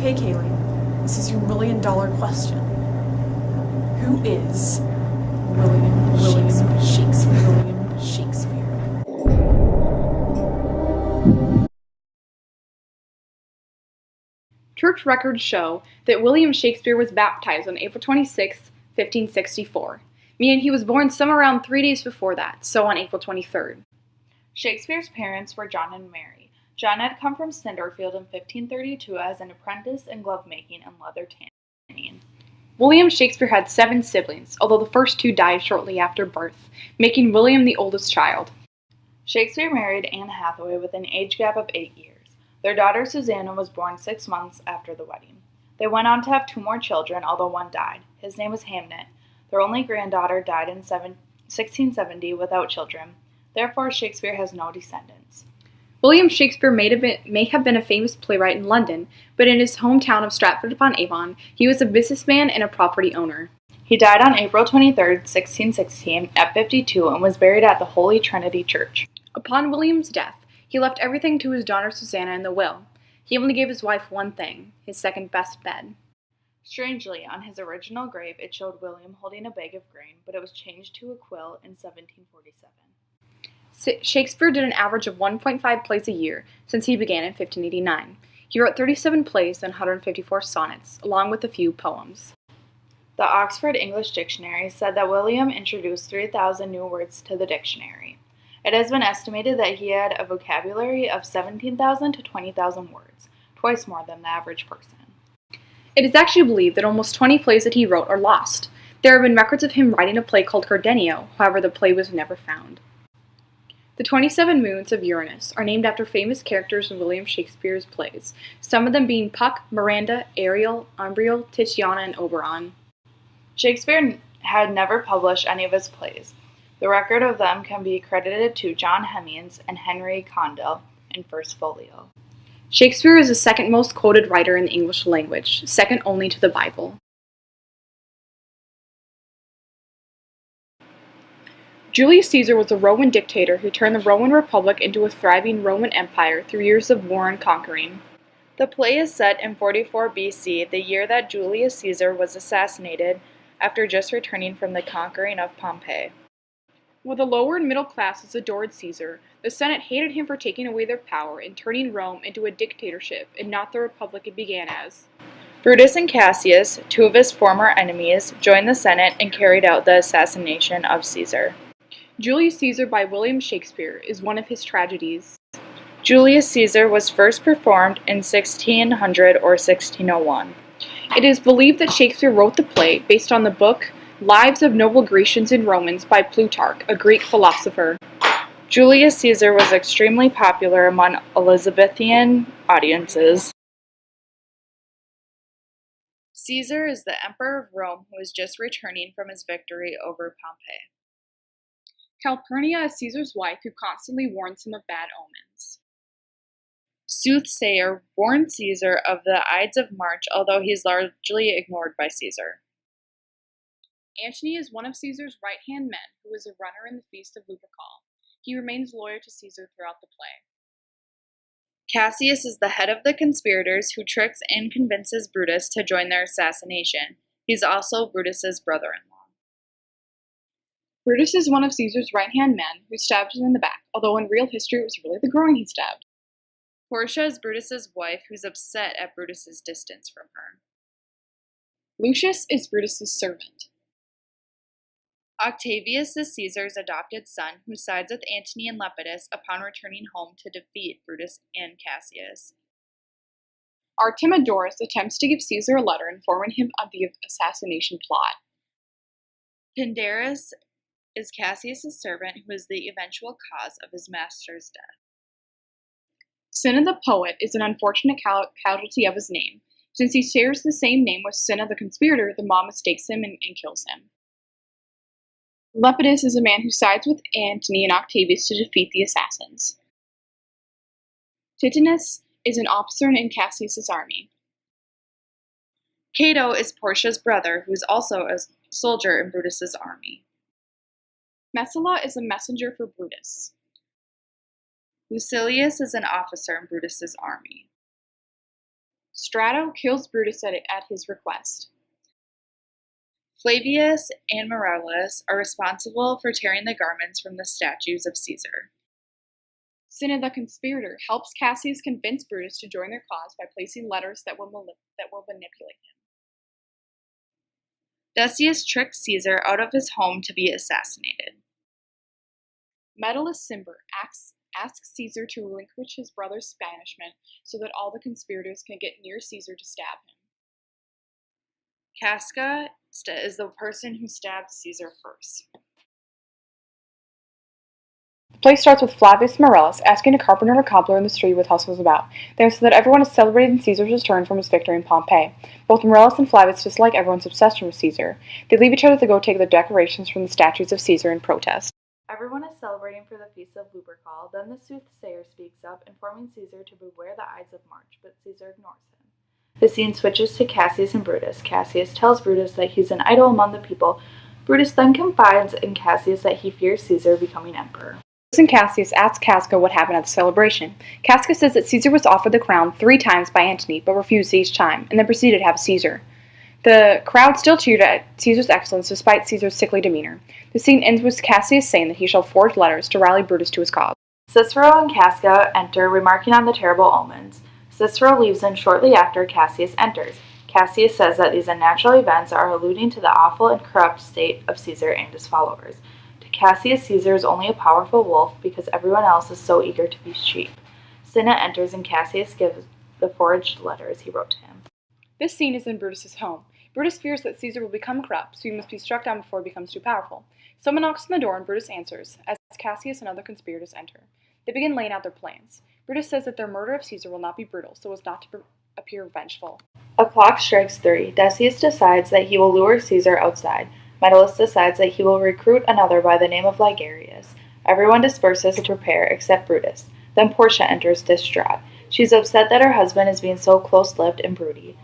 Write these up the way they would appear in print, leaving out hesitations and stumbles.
Okay, Kaylee, this is your $1,000,000 question. Who is William Shakespeare? Church records show that William Shakespeare was baptized on April 26, 1564, meaning he was born some around 3 days before that, so on April 23rd. Shakespeare's parents were John and Mary. John had come from Snitterfield in 1532 as an apprentice in glove-making and leather tanning. William Shakespeare had 7 siblings, although the first 2 died shortly after birth, making William the oldest child. Shakespeare married Anne Hathaway with an age gap of 8 years. Their daughter Susanna was born 6 months after the wedding. They went on to have 2 more children, although one died. His name was Hamnet. Their only granddaughter died in 1670 without children. Therefore, Shakespeare has no descendants. William Shakespeare may have been a famous playwright in London, but in his hometown of Stratford-upon-Avon, he was a businessman and a property owner. He died on April 23, 1616, at 52, and was buried at the Holy Trinity Church. Upon William's death, he left everything to his daughter Susanna in the will. He only gave his wife one thing, his second-best bed. Strangely, on his original grave, it showed William holding a bag of grain, but it was changed to a quill in 1747. Shakespeare did an average of 1.5 plays a year since he began in 1589. He wrote 37 plays and 154 sonnets, along with a few poems. The Oxford English Dictionary said that William introduced 3,000 new words to the dictionary. It has been estimated that he had a vocabulary of 17,000 to 20,000 words, twice more than the average person. It is actually believed that almost 20 plays that he wrote are lost. There have been records of him writing a play called Cardenio, however the play was never found. The 27 moons of Uranus are named after famous characters in William Shakespeare's plays, some of them being Puck, Miranda, Ariel, Umbriel, Titiana, and Oberon. Shakespeare had never published any of his plays. The record of them can be credited to John Hemmings and Henry Condell in First Folio. Shakespeare is the second most quoted writer in the English language, second only to the Bible. Julius Caesar was a Roman dictator who turned the Roman Republic into a thriving Roman Empire through years of war and conquering. The play is set in 44 BC, the year that Julius Caesar was assassinated after just returning from the conquering of Pompeii. While the lower and middle classes adored Caesar, the Senate hated him for taking away their power and turning Rome into a dictatorship and not the republic it began as. Brutus and Cassius, 2 of his former enemies, joined the Senate and carried out the assassination of Caesar. Julius Caesar by William Shakespeare is one of his tragedies. Julius Caesar was first performed in 1600 or 1601. It is believed that Shakespeare wrote the play based on the book Lives of Noble Grecians and Romans by Plutarch, a Greek philosopher. Julius Caesar was extremely popular among Elizabethan audiences. Caesar is the Emperor of Rome who is just returning from his victory over Pompeii. Calpurnia is Caesar's wife who constantly warns him of bad omens. Soothsayer warned Caesar of the Ides of March, although he is largely ignored by Caesar. Antony is one of Caesar's right-hand men who is a runner in the Feast of Lupercal. He remains loyal to Caesar throughout the play. Cassius is the head of the conspirators who tricks and convinces Brutus to join their assassination. He's also Brutus's brother-in-law. Brutus is one of Caesar's right-hand men who stabs him in the back, although in real history it was really the groin he stabbed. Portia is Brutus's wife who's upset at Brutus's distance from her. Lucius is Brutus's servant. Octavius is Caesar's adopted son who sides with Antony and Lepidus upon returning home to defeat Brutus and Cassius. Artemidorus attempts to give Caesar a letter informing him of the assassination plot. Pindarus is Cassius' servant who is the eventual cause of his master's death. Cinna the poet is an unfortunate casualty of his name. Since he shares the same name with Cinna the conspirator, the mob mistakes him and kills him. Lepidus is a man who sides with Antony and Octavius to defeat the assassins. Titanus is an officer in Cassius' army. Cato is Portia's brother, who is also a soldier in Brutus's army. Messala is a messenger for Brutus. Lucilius is an officer in Brutus's army. Strato kills Brutus at his request. Flavius and Marellus are responsible for tearing the garments from the statues of Caesar. Cinna the conspirator helps Cassius convince Brutus to join their cause by placing letters that will manipulate him. Decius tricks Caesar out of his home to be assassinated. Metellus Cimber asks Caesar to relinquish his brother's banishment so that all the conspirators can get near Caesar to stab him. Casca is the person who stabbed Caesar first. The play starts with Flavius Marellus asking a carpenter and a cobbler in the street what hustle's about. They answer that everyone is celebrating Caesar's return from his victory in Pompeii. Both Marellus and Flavius dislike everyone's obsession with Caesar. They leave each other to go take the decorations from the statues of Caesar in protest. Everyone is celebrating for the feast of Lupercal. Then the soothsayer speaks up, informing Caesar to beware the Ides of March, but Caesar ignores him. The scene switches to Cassius and Brutus. Cassius tells Brutus that he's an idol among the people. Brutus then confides in Cassius that he fears Caesar becoming emperor. Brutus and Cassius ask Casca what happened at the celebration. Casca says that Caesar was offered the crown 3 times by Antony, but refused each time, and then proceeded to have Caesar. The crowd still cheered at Caesar's excellence despite Caesar's sickly demeanor. The scene ends with Cassius saying that he shall forge letters to rally Brutus to his cause. Cicero and Casca enter, remarking on the terrible omens. Cicero leaves and shortly after Cassius enters. Cassius says that these unnatural events are alluding to the awful and corrupt state of Caesar and his followers. To Cassius, Caesar is only a powerful wolf because everyone else is so eager to be sheep. Cinna enters and Cassius gives the forged letters he wrote to him. This scene is in Brutus's home. Brutus fears that Caesar will become corrupt, so he must be struck down before he becomes too powerful. Someone knocks on the door and Brutus answers, as Cassius and other conspirators enter. They begin laying out their plans. Brutus says that their murder of Caesar will not be brutal, so as not to appear vengeful. A clock strikes 3. Decius decides that he will lure Caesar outside. Metellus decides that he will recruit another by the name of Ligarius. Everyone disperses to prepare except Brutus. Then Portia enters distraught. She's upset that her husband is being so close-lipped and broody.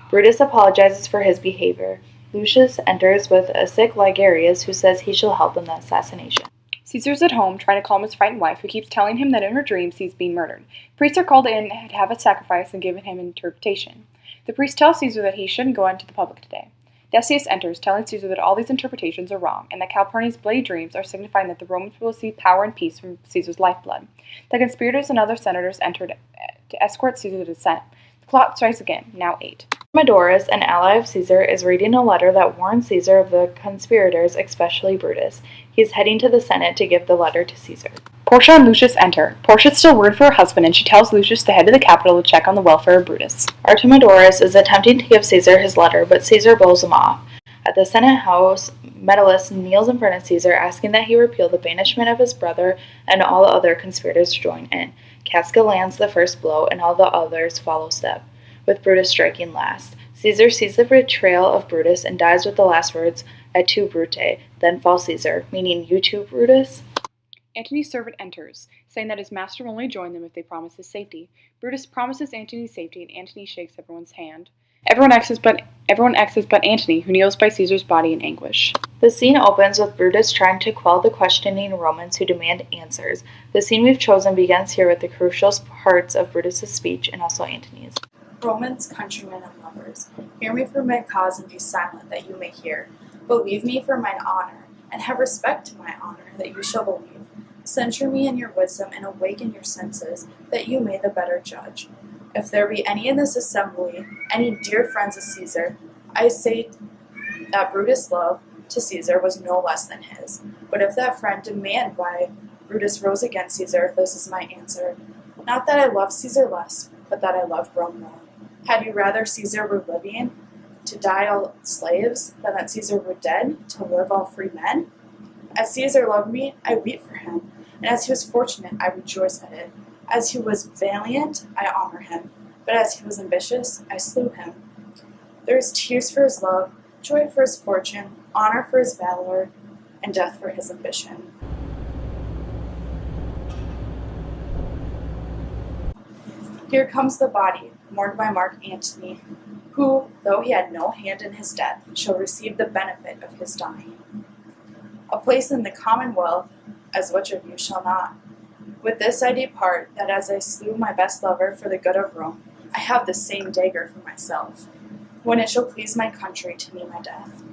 Brutus apologizes for his behavior. Lucius enters with a sick Ligarius who says he shall help in the assassination. Caesar's at home, trying to calm his frightened wife, who keeps telling him that in her dreams he's being murdered. Priests are called in to have a sacrifice and given him interpretation. The priest tells Caesar that he shouldn't go out to the public today. Decius enters, telling Caesar that all these interpretations are wrong, and that Calpurnia's bloody dreams are signifying that the Romans will receive power and peace from Caesar's lifeblood. The conspirators and other senators entered to escort Caesar to the Senate. The clock strikes again, now 8. Artemidorus, an ally of Caesar, is reading a letter that warns Caesar of the conspirators, especially Brutus. He is heading to the Senate to give the letter to Caesar. Portia and Lucius enter. Portia is still worried for her husband, and she tells Lucius to head to the capital to check on the welfare of Brutus. Artemidorus is attempting to give Caesar his letter, but Caesar blows him off. At the Senate house, Metellus kneels in front of Caesar, asking that he repeal the banishment of his brother, and all the other conspirators join in. Casca lands the first blow, and all the others follow step, with Brutus striking last. Caesar sees the betrayal of Brutus and dies with the last words, "Et tu, Brute," then falls Caesar, meaning "You too, Brutus?" Antony's servant enters, saying that his master will only join them if they promise his safety. Brutus promises Antony's safety, and Antony shakes everyone's hand. Everyone exits but Antony, who kneels by Caesar's body in anguish. The scene opens with Brutus trying to quell the questioning Romans who demand answers. The scene we've chosen begins here with the crucial parts of Brutus's speech and also Antony's. Romans, countrymen, and lovers, hear me for my cause and be silent, that you may hear. Believe me for mine honor, and have respect to my honor, that you shall believe. Censure me in your wisdom, and awaken your senses, that you may the better judge. If there be any in this assembly, any dear friends of Caesar, I say that Brutus' love to Caesar was no less than his. But if that friend demand why Brutus rose against Caesar, this is my answer. Not that I love Caesar less, but that I loved Rome more. Had you rather Caesar were living, to die all slaves, than that Caesar were dead, to live all free men? As Caesar loved me, I weep for him, and as he was fortunate, I rejoice at it. As he was valiant, I honor him, but as he was ambitious, I slew him. There is tears for his love, joy for his fortune, honor for his valor, and death for his ambition. Here comes the body, mourned by Mark Antony, who, though he had no hand in his death, shall receive the benefit of his dying. A place in the commonwealth, as which of you shall not? With this I depart, that as I slew my best lover for the good of Rome, I have the same dagger for myself, when it shall please my country to me my death.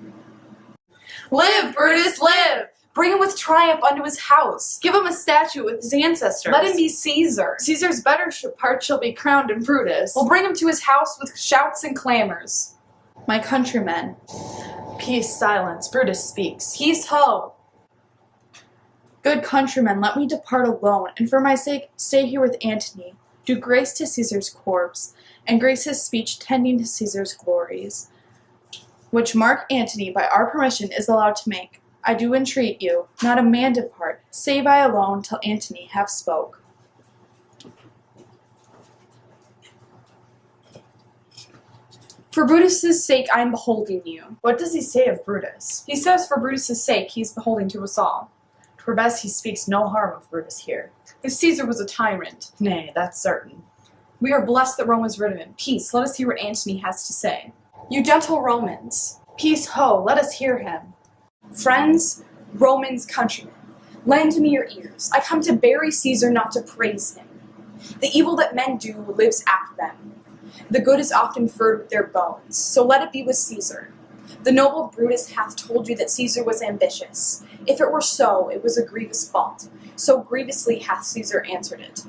Live, Brutus, live! Bring him with triumph unto his house. Give him a statue with his ancestors. Let him be Caesar. Caesar's better part shall be crowned in Brutus. We'll bring him to his house with shouts and clamors. My countrymen, Peace, silence, Brutus speaks. Peace, ho! good countrymen, let me depart alone, and for my sake stay here with Antony. Do grace to Caesar's corpse, and grace his speech tending to Caesar's glories, which Mark Antony by our permission is allowed to make. I do entreat you, not a man depart, save I alone till Antony have spoke. For Brutus' sake I am beholding you. What does he say of Brutus? He says for Brutus' sake he is beholding to us all. 'Twere best he speaks no harm of Brutus here. If Caesar was a tyrant. Nay, that's certain. We are blessed that Rome was rid of him. Peace, let us hear what Antony has to say. You gentle Romans, peace ho, let us hear him. Friends, Romans, countrymen, lend me your ears. I come to bury Caesar, not to praise him. The evil that men do lives after them. The good is often furred with their bones, so let it be with Caesar. The noble Brutus hath told you that Caesar was ambitious. If it were so, it was a grievous fault. So grievously hath Caesar answered it.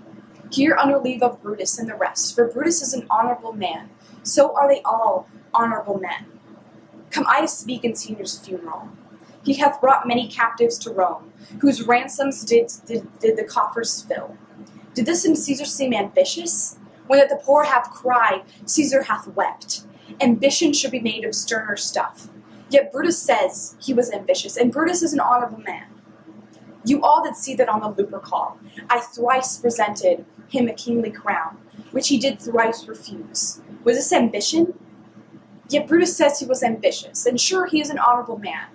Hear under leave of Brutus and the rest, for Brutus is an honorable man. So are they all honorable men. Come I to speak in Caesar's funeral. He hath brought many captives to Rome, whose ransoms did the coffers fill. Did this in Caesar seem ambitious? When that the poor have cried, Caesar hath wept. Ambition should be made of sterner stuff. Yet Brutus says he was ambitious, and Brutus is an honorable man. You all did see that on the Lupercal. I thrice presented him a kingly crown, which he did thrice refuse. Was this ambition? Yet Brutus says he was ambitious, and sure he is an honorable man.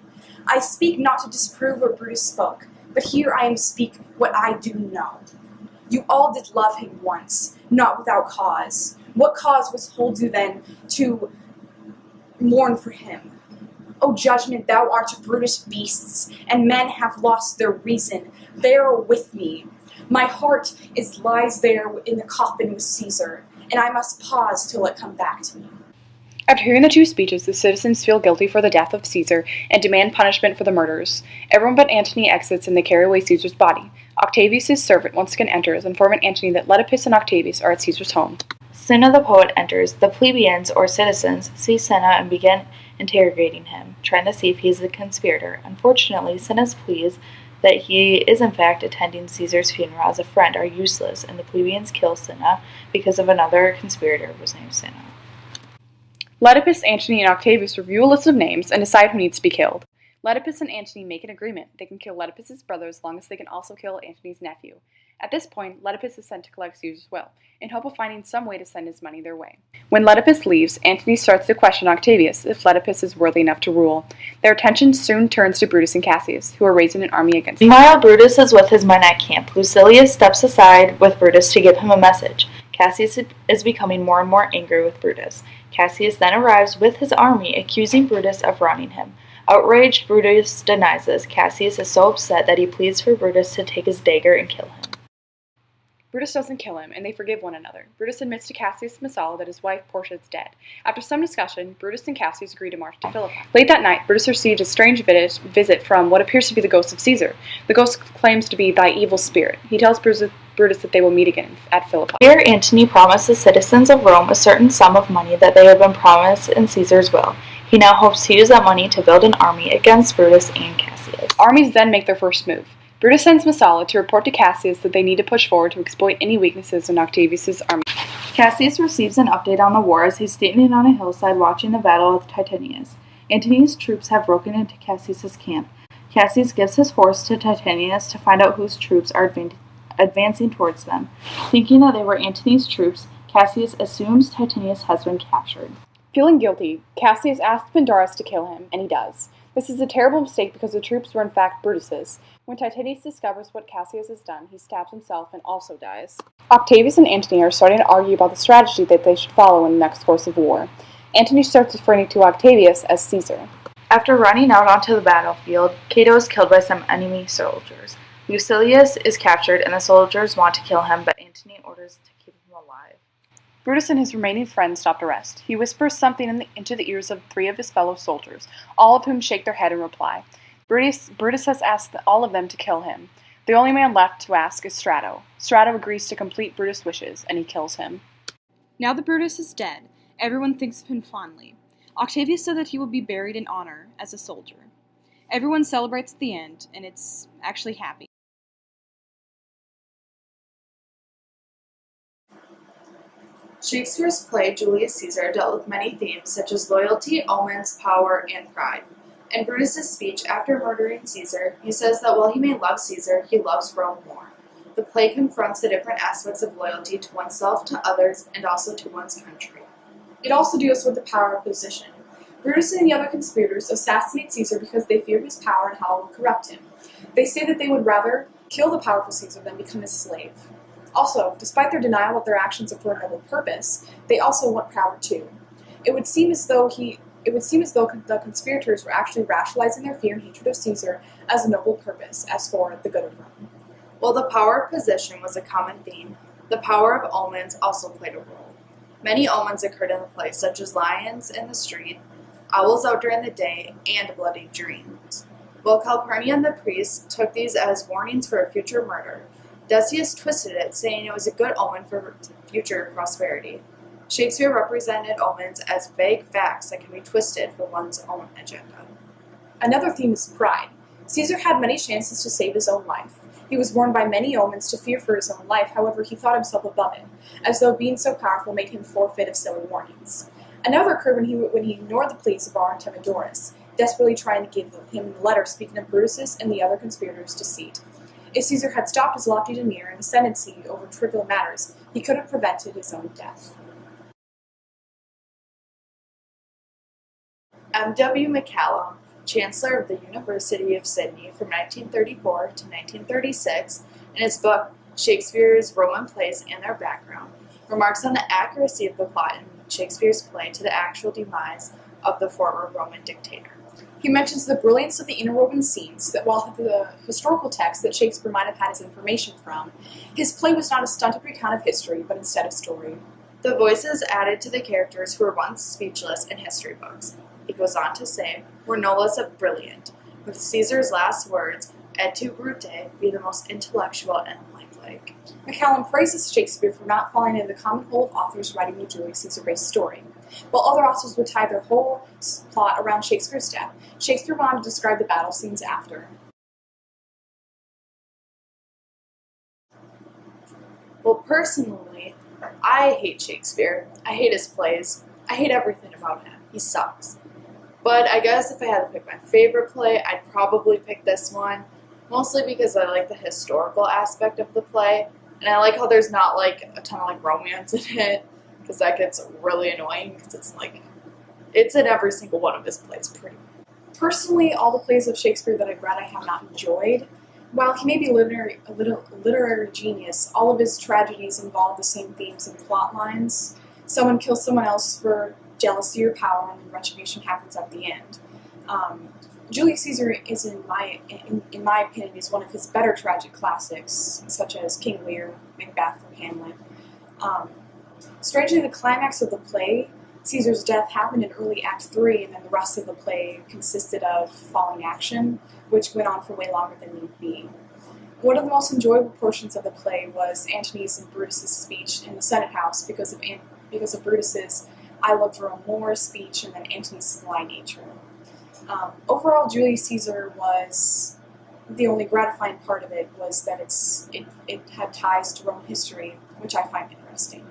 I speak not to disprove what Brutus spoke, but here I am speak what I do know. You all did love him once, not without cause. What cause withholds you then to mourn for him? O judgment, thou art Brutus beasts, and men have lost their reason. Bear with me. My heart lies there in the coffin with Caesar, and I must pause till it come back to me. After hearing the two speeches, the citizens feel guilty for the death of Caesar and demand punishment for the murders. Everyone but Antony exits and they carry away Caesar's body. Octavius' servant once again enters, informing Antony that Letipus and Octavius are at Caesar's home. Cinna the poet enters. The plebeians, or citizens, see Cinna and begin interrogating him, trying to see if he is a conspirator. Unfortunately, Cinna's pleas that he is in fact attending Caesar's funeral as a friend are useless, and the plebeians kill Cinna because of another conspirator who was named Cinna. Letipus, Antony, and Octavius review a list of names and decide who needs to be killed. Letipus and Antony make an agreement. They can kill Letipus' brother as long as they can also kill Antony's nephew. At this point, Letipus is sent to collect Caesar's will, in hope of finding some way to send his money their way. When Letipus leaves, Antony starts to question Octavius if Letipus is worthy enough to rule. Their attention soon turns to Brutus and Cassius, who are raising an army against him. Meanwhile, Brutus is with his men at camp. Lucilius steps aside with Brutus to give him a message. Cassius is becoming more and more angry with Brutus. Cassius then arrives with his army, accusing Brutus of wronging him. Outraged, Brutus denies this. Cassius is so upset that he pleads for Brutus to take his dagger and kill him. Brutus doesn't kill him, and they forgive one another. Brutus admits to Cassius Messala that his wife Portia is dead. After some discussion, Brutus and Cassius agree to march to Philippi. Late that night, Brutus receives a strange visit from what appears to be the ghost of Caesar. The ghost claims to be thy evil spirit. He tells Brutus that they will meet again at Philippi. Here, Antony promises citizens of Rome a certain sum of money that they have been promised in Caesar's will. He now hopes to use that money to build an army against Brutus and Cassius. Armies then make their first move. Brutus sends Messala to report to Cassius that they need to push forward to exploit any weaknesses in Octavius' army. Cassius receives an update on the war as he's standing on a hillside watching the battle with Titanius. Antony's troops have broken into Cassius' camp. Cassius gives his horse to Titanius to find out whose troops are advancing towards them. Thinking that they were Antony's troops, Cassius assumes Titanius has been captured. Feeling guilty, Cassius asks Pandarus to kill him, and he does. This is a terrible mistake because the troops were in fact Brutus's. When Titanius discovers what Cassius has done, he stabs himself and also dies. Octavius and Antony are starting to argue about the strategy that they should follow in the next course of war. Antony starts referring to Octavius as Caesar. After running out onto the battlefield, Cato is killed by some enemy soldiers. Lucilius is captured and the soldiers want to kill him, but Antony orders to keep him alive. Brutus and his remaining friends stop to rest. He whispers something into the ears of 3 of his fellow soldiers, all of whom shake their head in reply. Brutus has asked all of them to kill him. The only man left to ask is Strato. Strato agrees to complete Brutus' wishes, and he kills him. Now that Brutus is dead, everyone thinks of him fondly. Octavius said that he will be buried in honor as a soldier. Everyone celebrates at the end, and it's actually happy. Shakespeare's play Julius Caesar dealt with many themes such as loyalty, omens, power, and pride. In Brutus' speech after murdering Caesar, he says that while he may love Caesar, he loves Rome more. The play confronts the different aspects of loyalty to oneself, to others, and also to one's country. It also deals with the power of position. Brutus and the other conspirators assassinate Caesar because they fear his power and how it will corrupt him. They say that they would rather kill the powerful Caesar than become his slave. Also, despite their denial that their actions are for a noble purpose, they also want power too. It would seem as though the conspirators were actually rationalizing their fear and hatred of Caesar as a noble purpose, as for the good of Rome. While the power of position was a common theme, the power of omens also played a role. Many omens occurred in the play, such as lions in the street, owls out during the day, and bloody dreams. While Calpurnian the priest took these as warnings for a future murder, Decius twisted it, saying it was a good omen for future prosperity. Shakespeare represented omens as vague facts that can be twisted for one's own agenda. Another theme is pride. Caesar had many chances to save his own life. He was warned by many omens to fear for his own life, however he thought himself above it, as though being so powerful made him forfeit of silly warnings. Another occurred when he ignored the pleas of Artemidorus, desperately trying to give him the letter speaking of Brutus and the other conspirators' deceit. If Caesar had stopped his lofty demeanor and ascendancy over trivial matters, he could have prevented his own death. M.W. McCallum, Chancellor of the University of Sydney from 1934 to 1936, in his book Shakespeare's Roman Plays and Their Background, remarks on the accuracy of the plot in Shakespeare's play to the actual demise of the former Roman dictator. He mentions the brilliance of the interwoven scenes, that while the historical text that Shakespeare might have had his information from, his play was not a stunted recount of history, but instead of story. The voices added to the characters who were once speechless in history books, he goes on to say, were no less of brilliant, with Caesar's last words, et tu Brute, be the most intellectual and lifelike. McCallum praises Shakespeare for not falling into the common hole of authors writing a Julius Caesar-based story. While other authors would tie their whole plot around Shakespeare's death, Shakespeare wanted to describe the battle scenes after. Well, personally, I hate Shakespeare. I hate his plays. I hate everything about him. He sucks. But I guess if I had to pick my favorite play, I'd probably pick this one, mostly because I like the historical aspect of the play, and I like how there's not like a ton of romance in it, because that gets really annoying, because it's in every single one of his plays pretty much. Personally, all the plays of Shakespeare that I've read I have not enjoyed. While he may be a literary genius, all of his tragedies involve the same themes and plot lines. Someone kills someone else for jealousy or power, and then retribution happens at the end. Julius Caesar is, in my opinion, is one of his better tragic classics, such as King Lear, Macbeth, or Hamlet. Strangely, the climax of the play, Caesar's death, happened in early Act 3, and then the rest of the play consisted of falling action, which went on for way longer than need be. One of the most enjoyable portions of the play was Antony's and Brutus' speech in the Senate House because of Brutus's "I love Rome more" speech, and then Antony's sly nature. Overall, Julius Caesar was the only gratifying part of it was that it had ties to Roman history, which I find interesting.